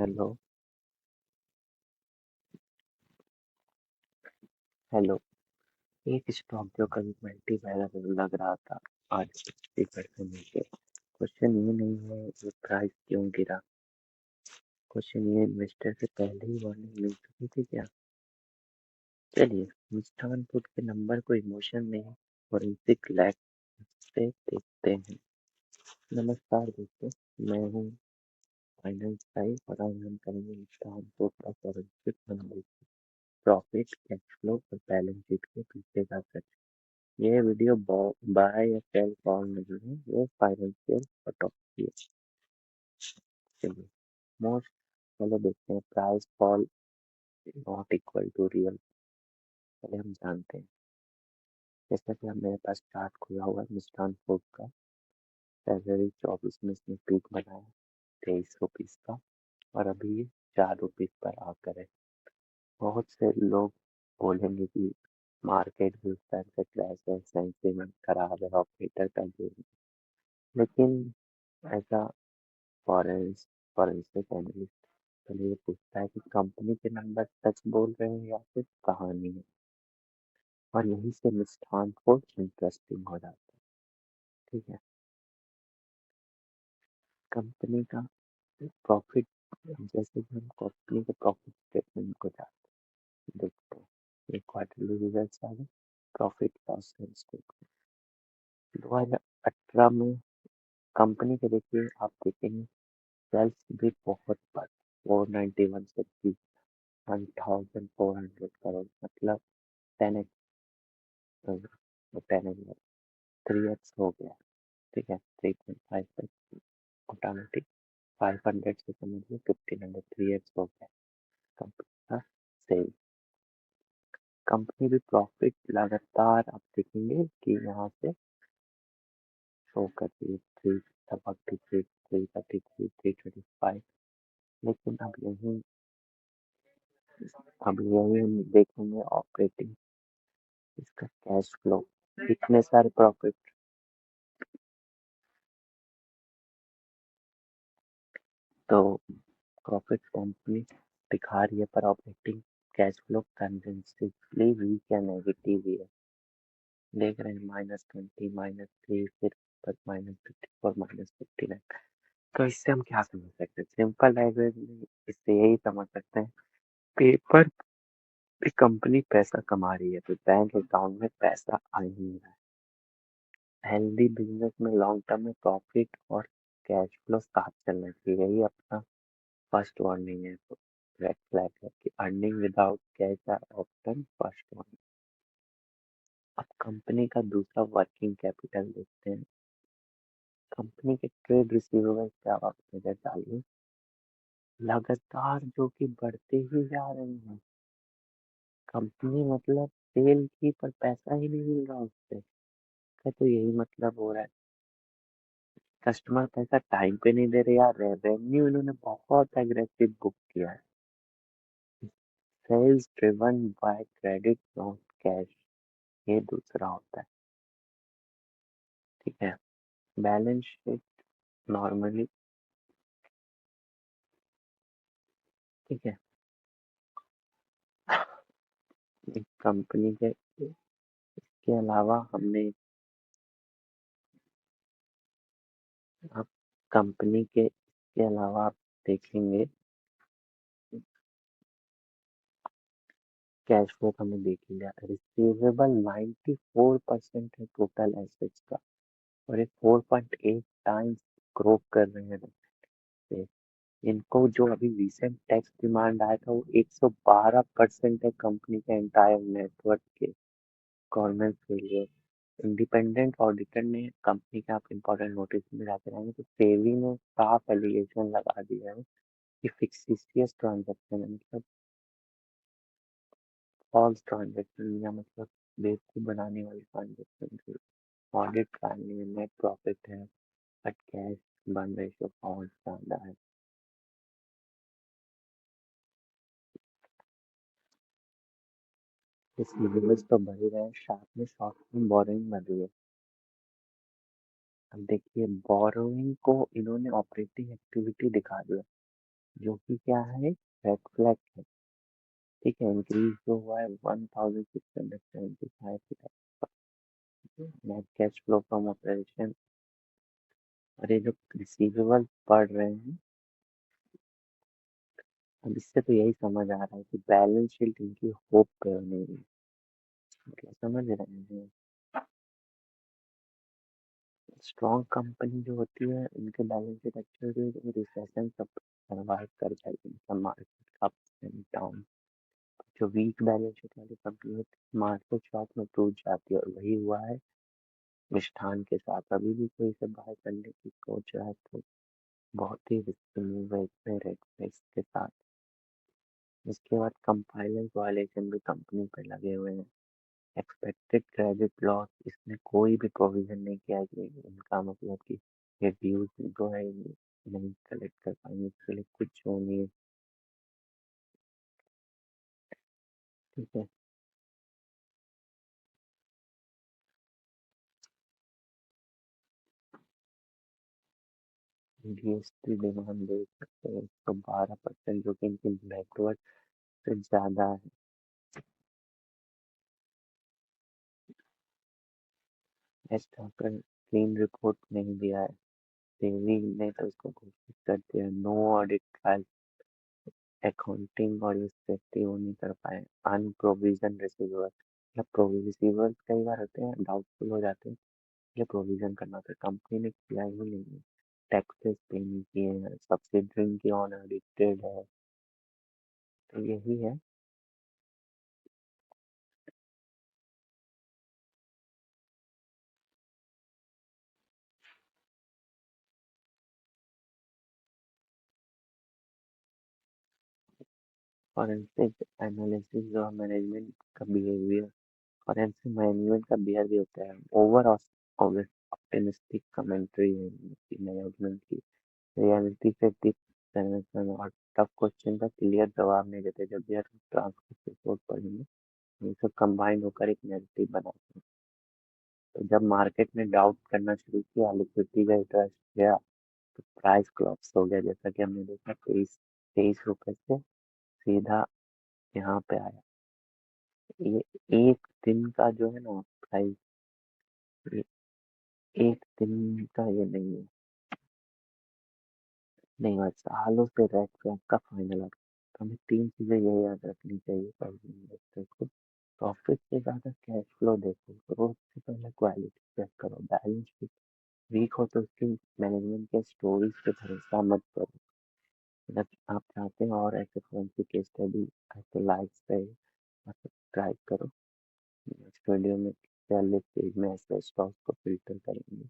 Hello. Hello. एक stock जो कभी मल्टी बैगर लग रहा था, आज 60% नीचे। क्वेश्चन ये नहीं है ये प्राइस क्यों गिरा। क्वेश्चन ये, इन्वेस्टर से पहले ही वार्निंग मिल चुकी थी क्या। चलिए, मुस्कान फूड के नंबर को इमोशन नहीं, फोरेंसिक लैब से देखते हैं। नमस्कार दोस्तों, मैं हूँ फाइनेंस भाई और आज हम करेंगे मुस्कान फूड का forensic analysis, profit, cash flow और बैलेंस शीट के पीछे का सच। ये वीडियो बाय या सेल कॉल नहीं है, ये फाइनेंशियल ऑटोप्सी है। चलिए, मोस्ट चलो देखते हैं, price fall not equal to real. पहले हम जानते हैं, जैसा कि अब मेरे पास चार्ट खुला हुआ है मिष्ठान फूड का। फरवरी 24 में इसने पीक बनाया 23 रुपीज का और अभी ये 4 रुपीज पर आकर है। बहुत से लोग बोलेंगे कि मार्केट भी उस टाइम से क्रैश है, सेंटीमेंट खराब है, ऑपरेटर का गेम। लेकिन ऐसा फॉरेंसिक एनालिस्ट पहले ये पूछता है कि कंपनी के नंबर सच बोल रहे हैं या फिर कहानी है, और यहीं से मिष्ठान को इंटरेस्टिंग हो जाता है। ठीक है, कंपनी का प्रॉफिट, जैसे कि हम कंपनी के प्रॉफिट स्टेटमेंट को देखते हैं। ये क्वार्टरली रिजल्ट्स आ गए, प्रॉफिट लॉस स्टेटमेंट 2018 में कंपनी के। देखिए, आप देखेंगे सेल्स भी बहुत बढ़ 491 से 1400 करोड़, मतलब 10x 3x हो गया। ठीक है, 3.5 ऑटोमेटिक 500 से समझिए 1500, 3x हो गया कंपनी का सेल। कंपनी भी प्रॉफिट लगातार आप देखेंगे कि यहाँ से शो करती है, 343, 333, 325। लेकिन अब यही हम देखेंगे ऑपरेटिंग, इसका कैश फ्लो, इतने सारे प्रॉफिट। तो प्रॉफिट कंपनी दिखा रही है, पर operating cash flow consistently weak या नेगेटिव ही है। देख रहे हैं -20, -3, फिर -54, -59। तो इससे हम क्या समझ सकते हैं, सिंपल लैंग्वेज में इससे यही समझ सकते हैं, पेपर पे कंपनी पैसा कमा रही है तो बैंक अकाउंट में पैसा आ ही नहीं रहा है। हेल्दी बिजनेस में लॉन्ग टर्म में प्रॉफिट और कैश फ्लो साथ चलना चाहिए, यही अपना फर्स्ट वार्निंग है। तो रेड फ्लैग है कि earning without cash are option first warning. अब कंपनी का दूसरा वर्किंग कैपिटल देखते हैं। कंपनी के ट्रेड रिसीवेबल क्या आप नजर डालिए, लगातार जो कि बढ़ते ही जा रहे हैं। कंपनी मतलब सेल की, पर पैसा ही नहीं मिल रहा उससे। तो यही मतलब हो रहा है, कस्टमर पैसा टाइम पे नहीं दे रहे यार। रेवेन्यू इन्होंने बहुत एग्रेसिव बुक किया है। Sales driven by credit not cash, ये दूसरा होता है। ठीक है, बैलेंस शीट नॉर्मली, ठीक है, कंपनी के इसके अलावा हमने, आप कंपनी के इसके अलावा आप देखेंगे कैश फ्लो हमें देख लिया। रिसीवेबल 94% है टोटल एसेट्स का, और ये 4.8 टाइम्स ग्रो कर रहे हैं। से इनको जो अभी रिसेंट टैक्स डिमांड आया था वो 112% है कंपनी के एंटायर नेटवर्क के गवर्नमेंट के लिए। इंडिपेंडेंट ऑडिटर ने कंपनी के, आप इंपॉर्टेंट नोटिस में जाते रहेंगे तो सेबी ने साफ एलिगेशन लगा दिया है कि फिक्सिशियस ट्रांजेक्शन है, मतलब फॉल्स ट्रांजेक्शन, या मतलब बेवकूफ बनाने वाली ट्रांजेक्शन। ऑडिट फाइंडिंग में नेट प्रॉफिट है बट कैश बर्न रेशियो बहुत ज्यादा है। रिसीवेबल्स तो बढ़ ही रहे हैं, साथ में शॉर्ट टर्म बोरोइंग बढ़ रही है। अब देखिए, बोरोइंग को इन्होंने ऑपरेटिंग एक्टिविटी दिखा दिया, जो कि क्या है, रेड फ्लैग है। ठीक है, इंक्रीज जो हुआ है 1675 net cash flow from operation. और ये जो रिसीवेबल पढ़ रहे हैं, अब इससे तो यही समझ आ रहा है कि बैलेंस शीट इनकी होप पे बनी हुई है। मतलब समझ रहे हैं, स्ट्रॉन्ग कंपनी जो होती है उनके बैलेंस शीट अच्छी होती है, तो रिसेशन सब सर्वाइव कर जाएगी, मतलब मार्केट अप एंड डाउन। जो वीक बैलेंस शीट वाली कंपनी होती है मार्केट शॉक में टूट जाती है, और वही हुआ है मिष्ठान के साथ। अभी भी कोई से बाय करने की सोच रहा है तो बहुत ही रिस्की मूव है इसमें, रेड फ्लैग्स के साथ। इसके बाद कंपाइलेंस वायलेशन भी कंपनी पे लगे हुए हैं। एक्सपेक्टेड क्रेडिट लॉस, इसमें कोई भी प्रोविजन नहीं किया है कि इनका मतलब कि ये ड्यूज जो है नहीं कलेक्ट कर पाएंगे, इसके लिए कुछ हो नहीं है। ठीक है, जीएसटी डिमांड देख सकते हैं 112%, जो कि इनकी नेटवर्क से ज्यादा है। ऐसा कर क्लीन रिपोर्ट नहीं दिया है, सेबी ने तो इसको घोषित कर दिया, नो ऑडिट ट्रायल अकाउंटिंग, और ये सेफ्टी वो नहीं कर पाए। अनप्रोविजन रिसीवर, मतलब प्रोविजिबल कई बार होते हैं, डाउटफुल हो जाते हैं, ये प्रोविजन करना था, कंपनी ने किया ही नहीं है। टैक्सेस पे नहीं किए हैं, सब्सिडरी इनकी अनऑडिटेड है, तो यही है। फॉरेंसिक एनालिसिस और मैनेजमेंट का बिहेवियर, फॉरेंसिक मैनेजमेंट का बिहेवियर भी होता है, ओवर ऑप्टिमिस्टिक कमेंट्री है मैनेजमेंट की, रियलिटी से टिप जनरेशन, और टफ क्वेश्चन का क्लियर जवाब नहीं देते। जब भी हम ट्रांसक्रिप्ट रिपोर्ट पढ़ेंगे ये सब कंबाइन होकर एक नेगेटिव बनाते हैं। तो जब मार्केट ने डाउट करना शुरू किया, लिक्विडिटी का इंटरेस्ट गया, तो प्राइस कोलैप्स हो गया, जैसा कि हमने देखा 23 रुपए से सीधा यहाँ पे आया। ये एक दिन का जो है ना प्राइस, ये एक दिन का ये नहीं है, नहीं हुआ, सालों से रेड फ्लैग का फाइनल आउट। तो हमें तीन चीजें ये याद रखनी चाहिए इन्वेस्टर को। प्रॉफिट से ज्यादा कैश फ्लो देखो, ग्रोथ से पहले क्वालिटी चेक करो, बैलेंस शीट वीक हो तो उसकी मैनेजमेंट के स्टोरीज पे भरोसा मत करो। अगर आप चाहते हैं और ऐसे कौन सी केस स्टडी ऐसे लाइफ पे सब्सक्राइब करो। नेक्स्ट वीडियो में पहले पेज में ऐसे स्टॉक्स को फिल्टर करेंगे,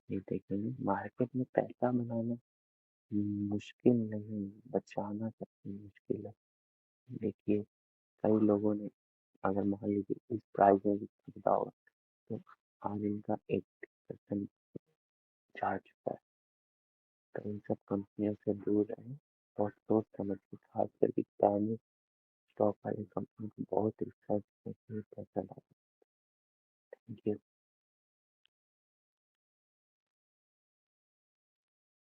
ये देखेंगे। मार्केट में पैसा बनाना मुश्किल नहीं, बचाना सबसे मुश्किल है। देखिए कई लोगों ने, अगर मान लीजिए इस प्राइस में भी खरीदा होगा तो आज इनका 80% जा चुका है। तो इन सब कंपनियों से दूर रहें और सोच समझ के, खास करके चाइनीज स्टॉक वाली कंपनी को बहुत